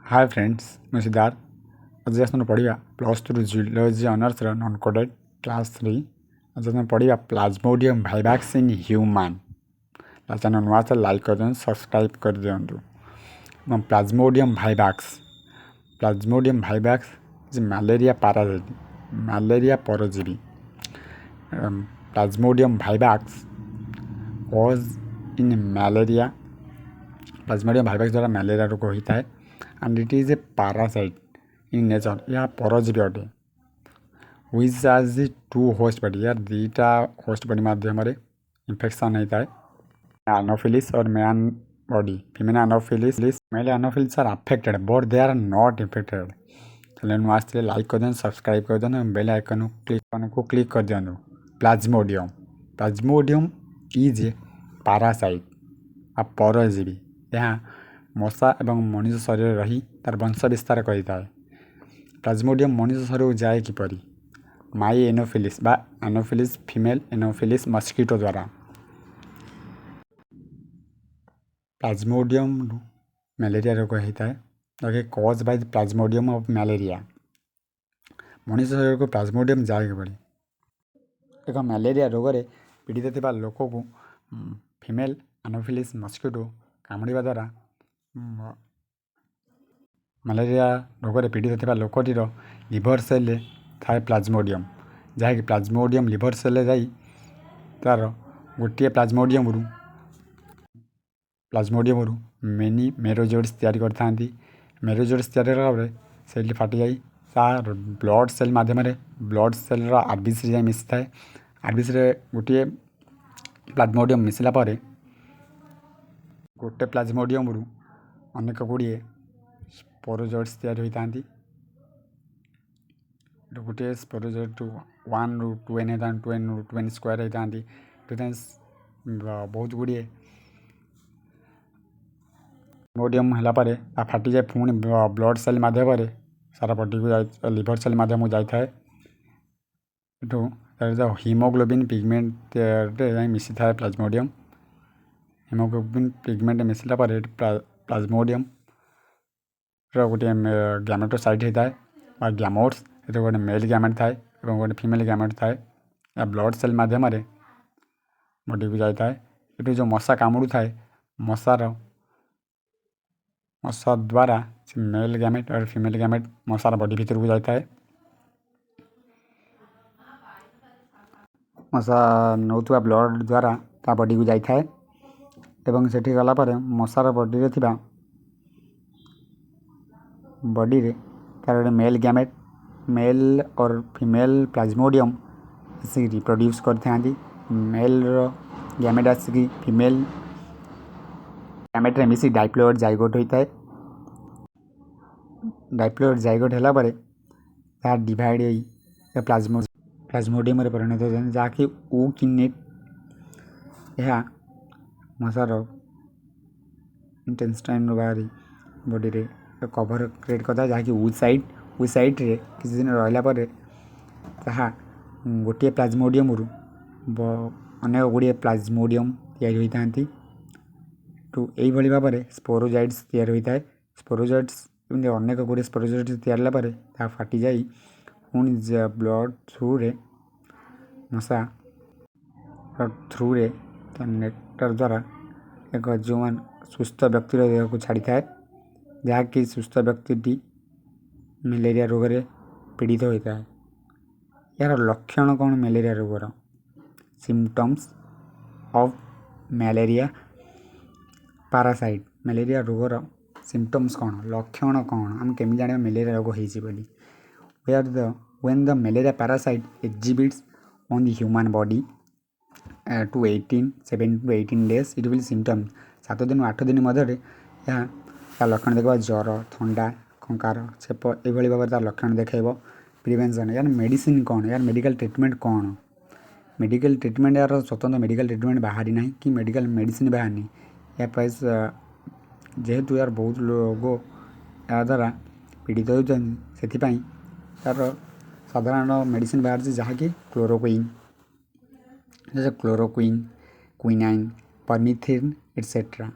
hi friends मैं सिद्धार्थ आज आसने पढ़ा +2 zoology honours non coded class 3 आज आसने पढ़ा plasmodium vivax in human channel नुआ से लाइक कर दिखाँ सब्सक्राइब कर दिखाँ plasmodium vivax is malaria parasite malaria परजीवी plasmodium vivax cause in malaria plasmodium vivax द्वारा मलेरिया रोग होता है and it is a parasite in nature यह परजीवी अटे which has the two host body यार दीटा होस्ट बॉडी माध्यम इन्फेक्शन होता है एनोफिलिस और man body female anopheles male anopheles are affected but they are not infected channel नुआ आसते लाइक कर दिखाँ सब्सक्राइब कर दिखाँ बेल आइकन को क्लिक कर दिखाँ प्लाज्मोडियम इज ए पैरासाइट आ परजीवी यहाँ मशा एवं मनुष्य शरीर रही तार वंश विस्तार करें प्लाज्मोडियम मनुष्य शरीर जाए किपर माई एनोफिलिस बा एनोफिलिस फीमेल एनोफिलिस मस्किटो द्वारा प्लाज्मोडियम मलेरिया रोग होता है cause by Plasmodium of malaria मनुष्य शरीर को प्लाज्मोडियम जाए किपर एक मलेरिया रोग में पीड़ित थी लोक को फीमेल एनोफिलिस मस्किटो कामुड़ा द्वारा मलेरिया रोग में पीड़ित थी लोकटीर लिभर सेल थाए प्लाज्मोडियम जहाँकि प्लाज्मोडियम लिभर सेल जा तार गोटे प्लाज्मोडियम मेनी मेरोजोइड्स तैयारी करता मेरोजोइड्स तैयारी कला सेल फाटी जाए तार ब्लड सेल मध्यम ब्लड सेल आरबीसी जाए मिसी थाए आरबीसी गोटे प्लाज्मोडियम मिसला गोटे प्लाज्मोडियम अनेक गुड़िए स्पोरोजोइड्स तैयारी होता गोटे स्पोरोजोइड 1 ରୁ 2n होता 2n स्क्वायर होता बहुत गुड़िए प्लाज्मोडियम है फाटी जाए पुणी ब्लड सेल मध्यम सारा बॉडी को लिवर सेल मध्यम जाए हिमोग्लोबिन पिगमेंट मिसी था प्लाज्मोडियम हिमोग्लोबिन पिगमेंट मिसला प्लाज्मोडियम गोटे गैमेटोसाइट होता है गैमोट्स गोटे मेल गैमेट थाए और गोटे फीमेल गैमेट थाए या ब्लड सेल मध्यम बॉडी को जाए ये जो मशा कामुड़ू थाए मशा द्वारा मेल गैमेट और फीमेल गैमेट मशार बॉडी भीतर को जाए मशा नौथुआ ब्लड द्वारा ता बॉडी को जाए एवं सेठी गलापर मशार बॉडी रे थिबा बॉडी रे तार गोटे मेल गैमेट मेल और फीमेल प्लाज्मोडियम आसिक रिप्रोड्यूस करते मेल गैमेट आसिक फीमेल गैमेट रे मिसी डाइप्लॉइड जाइगोट होता है डाइप्लॉइड जाइगोट होला परे ता डिवाइड होई प्लाज्मोडियम रे परिणत होता जहाँकि ऊ किन्ने यह मशार इंटेस्टाइन बाहरी बॉडी रे कवर क्रिएट करता जहाँकि ऊ साइड रे किसी दिन रहा गोटे प्लाज्मोडियम अनेक गुड़िए प्लाज्मोडियम तैयारी होता तो यही भाव में स्पोरोजॉइड्स तैयारी होता है स्पोरोजॉइड्स अनेक गुड़िए स्पोरोजॉइड्स तैयारी होगा फाटी जाए पुणी ब्लड थ्रू रे मशा थ्रू रे नेक्टर द्वारा एक जो सुस्थ व्यक्ति देह को छाड़ी थाए जहाँकि सुस्थ व्यक्ति मलेरिया रोग में पीड़ित होता है यार लक्षण कौन मलेरिया रोगर symptoms of malaria parasite malaria रोगर सिम्पटम्स कौन लक्षण कौन आम केमी जाना मलेरिया रोग होली when the malaria parasite exhibits on the human body to 7 to 18 days it will symptom 7 दिन 8 दिन मध्य यहाँ लक्षण देखा ज्वर थंडा खंकार छेप ये भाव में लक्षण देखेब प्रिवेंशन यार मेडिसिन कौन यार मेडिकल ट्रिटमेंट कौन मेडिकल ट्रिटमेंट यार स्वतंत्र मेडिकल ट्रिटमेंट बाहरी ना कि मेडिकल मेडिसिन बाहरनी या जेहेतु यार बहुत लोग या द्वारा पीड़ित होती यार साधारण मेडिसिन बाहर जहाँकि क्लोरोक्विन जैसे क्विनाइन परमिथिन एटसेट्रा